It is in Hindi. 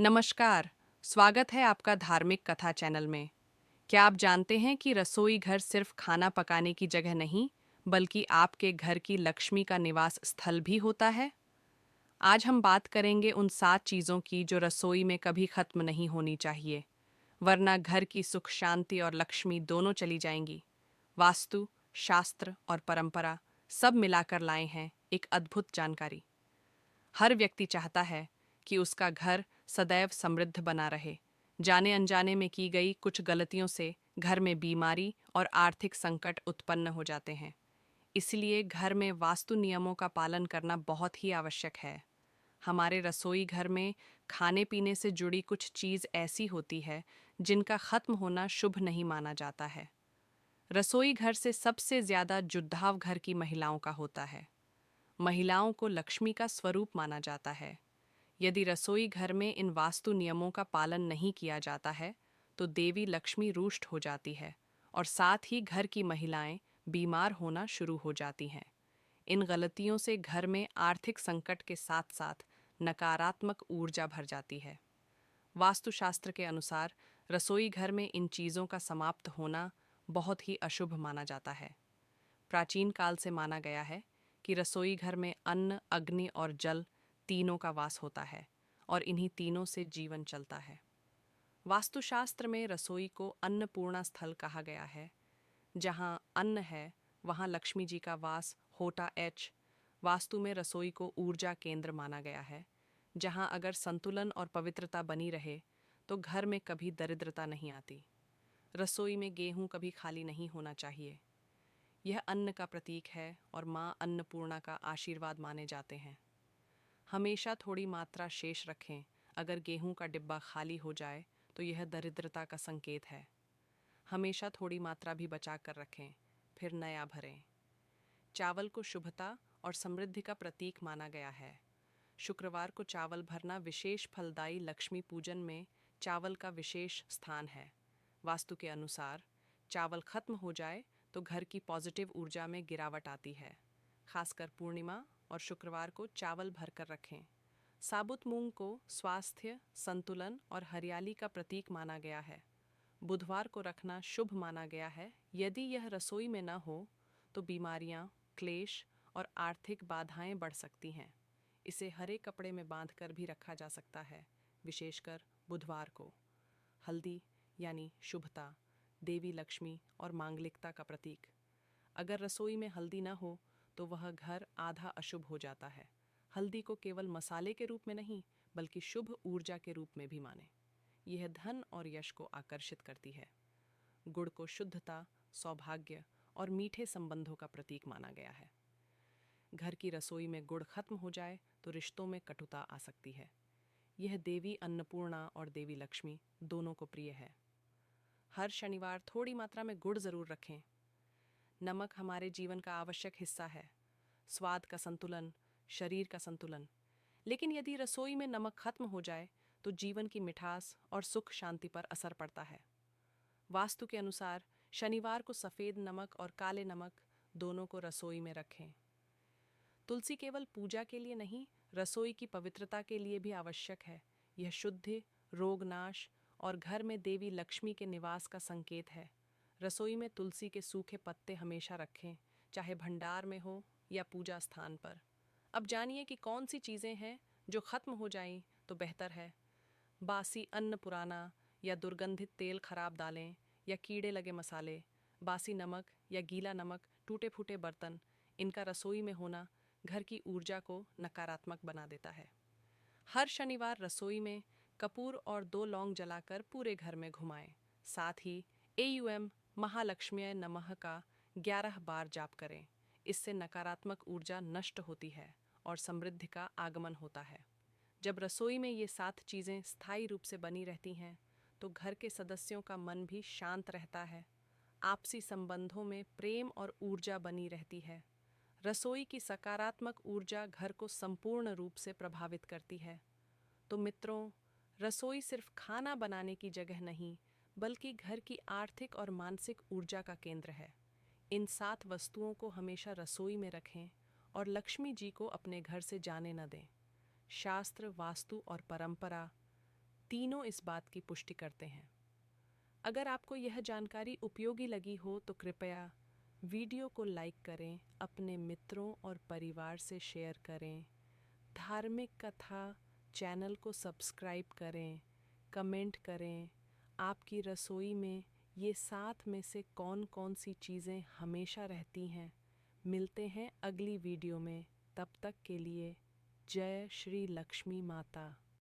नमस्कार। स्वागत है आपका धार्मिक कथा चैनल में। क्या आप जानते हैं कि रसोई घर सिर्फ खाना पकाने की जगह नहीं, बल्कि आपके घर की लक्ष्मी का निवास स्थल भी होता है? आज हम बात करेंगे उन 7 चीज़ों की जो रसोई में कभी खत्म नहीं होनी चाहिए, वरना घर की सुख शांति और लक्ष्मी दोनों चली जाएंगी। वास्तु, शास्त्र और परंपरा सब मिलाकर लाए हैं एक अद्भुत जानकारी। हर व्यक्ति चाहता है कि उसका घर सदैव समृद्ध बना रहे। जाने अनजाने में की गई कुछ गलतियों से घर में बीमारी और आर्थिक संकट उत्पन्न हो जाते हैं। इसलिए घर में वास्तु नियमों का पालन करना बहुत ही आवश्यक है। हमारे रसोई घर में खाने पीने से जुड़ी कुछ चीज़ ऐसी होती है जिनका खत्म होना शुभ नहीं माना जाता है। रसोई घर से सबसे ज़्यादा जुड़ाव घर की महिलाओं का होता है। महिलाओं को लक्ष्मी का स्वरूप माना जाता है। यदि रसोई घर में इन वास्तु नियमों का पालन नहीं किया जाता है, तो देवी लक्ष्मी रुष्ट हो जाती है और साथ ही घर की महिलाएं बीमार होना शुरू हो जाती हैं। इन गलतियों से घर में आर्थिक संकट के साथ साथ नकारात्मक ऊर्जा भर जाती है। वास्तुशास्त्र के अनुसार रसोई घर में इन चीज़ों का समाप्त होना बहुत ही अशुभ माना जाता है। प्राचीन काल से माना गया है कि रसोई घर में अन्न, अग्नि और जल तीनों का वास होता है और इन्हीं तीनों से जीवन चलता है। वास्तुशास्त्र में रसोई को अन्नपूर्णा स्थल कहा गया है। जहाँ अन्न है, वहाँ लक्ष्मी जी का वास होता एच। वास्तु में रसोई को ऊर्जा केंद्र माना गया है, जहाँ अगर संतुलन और पवित्रता बनी रहे तो घर में कभी दरिद्रता नहीं आती। रसोई में गेहूं कभी खाली नहीं होना चाहिए। यह अन्न का प्रतीक है और माँ अन्नपूर्णा का आशीर्वाद माने जाते हैं। हमेशा थोड़ी मात्रा शेष रखें। अगर गेहूं का डिब्बा खाली हो जाए तो यह दरिद्रता का संकेत है। हमेशा थोड़ी मात्रा भी बचा कर रखें, फिर नया भरें। चावल को शुभता और समृद्धि का प्रतीक माना गया है। शुक्रवार को चावल भरना विशेष फलदायी लक्ष्मी पूजन में चावल का विशेष स्थान है। वास्तु के अनुसार चावल खत्म हो जाए तो घर की पॉजिटिव ऊर्जा में गिरावट आती है। खासकर पूर्णिमा और शुक्रवार को चावल भरकर रखें। साबुत मूंग को स्वास्थ्य, संतुलन और हरियाली का प्रतीक माना गया है। बुधवार को रखना शुभ माना गया है। यदि यह रसोई में न हो तो बीमारियां, क्लेश और आर्थिक बाधाएं बढ़ सकती हैं। इसे हरे कपड़े में बांधकर भी रखा जा सकता है, विशेषकर बुधवार को। हल्दी यानी शुभता, देवी लक्ष्मी और मांगलिकता का प्रतीक। अगर रसोई में हल्दी न हो तो वह घर आधा अशुभ हो जाता है। हल्दी को केवल मसाले के रूप में नहीं, बल्कि शुभ ऊर्जा के रूप में भी माने। यह धन और यश को आकर्षित करती है। गुड़ को शुद्धता, सौभाग्य और मीठे संबंधों का प्रतीक माना गया है। घर की रसोई में गुड़ खत्म हो जाए तो रिश्तों में कटुता आ सकती है। यह देवी अन्नपूर्णा और देवी लक्ष्मी दोनों को प्रिय है। हर शनिवार थोड़ी मात्रा में गुड़ जरूर रखें। नमक हमारे जीवन का आवश्यक हिस्सा है। स्वाद का संतुलन, शरीर का संतुलन। लेकिन यदि रसोई में नमक खत्म हो जाए तो जीवन की मिठास और सुख शांति पर असर पड़ता है। वास्तु के अनुसार शनिवार को सफ़ेद नमक और काले नमक दोनों को रसोई में रखें। तुलसी केवल पूजा के लिए नहीं, रसोई की पवित्रता के लिए भी आवश्यक है। यह शुद्धि, रोगनाश और घर में देवी लक्ष्मी के निवास का संकेत है। रसोई में तुलसी के सूखे पत्ते हमेशा रखें, चाहे भंडार में हो या पूजा स्थान पर। अब जानिए कि कौन सी चीज़ें हैं जो खत्म हो जाएं तो बेहतर है। बासी अन्न पुराना या दुर्गंधित तेल खराब दालें या कीड़े लगे मसाले, बासी नमक या गीला नमक, टूटे फूटे बर्तन, इनका रसोई में होना घर की ऊर्जा को नकारात्मक बना देता है। हर शनिवार रसोई में कपूर और 2 लौंग जलाकर पूरे घर में घुमाएं। साथ ही AUM महालक्ष्म्यै नमः का 11 बार जाप करें। इससे नकारात्मक ऊर्जा नष्ट होती है और समृद्धि का आगमन होता है। जब रसोई में ये 7 चीज़ें स्थायी रूप से बनी रहती हैं तो घर के सदस्यों का मन भी शांत रहता है। आपसी संबंधों में प्रेम और ऊर्जा बनी रहती है। रसोई की सकारात्मक ऊर्जा घर को संपूर्ण रूप से प्रभावित करती है। तो मित्रों, रसोई सिर्फ खाना बनाने की जगह नहीं, बल्कि घर की आर्थिक और मानसिक ऊर्जा का केंद्र है। इन 7 वस्तुओं को हमेशा रसोई में रखें और लक्ष्मी जी को अपने घर से जाने न दें। शास्त्र, वास्तु और परंपरा तीनों इस बात की पुष्टि करते हैं। अगर आपको यह जानकारी उपयोगी लगी हो तो कृपया वीडियो को लाइक करें, अपने मित्रों और परिवार से शेयर करें, धार्मिक कथा चैनल को सब्सक्राइब करें, कमेंट करें, आपकी रसोई में ये 7 में से कौन कौन सी चीज़ें हमेशा रहती हैं। मिलते हैं अगली वीडियो में, तब तक के लिए जय श्री लक्ष्मी माता।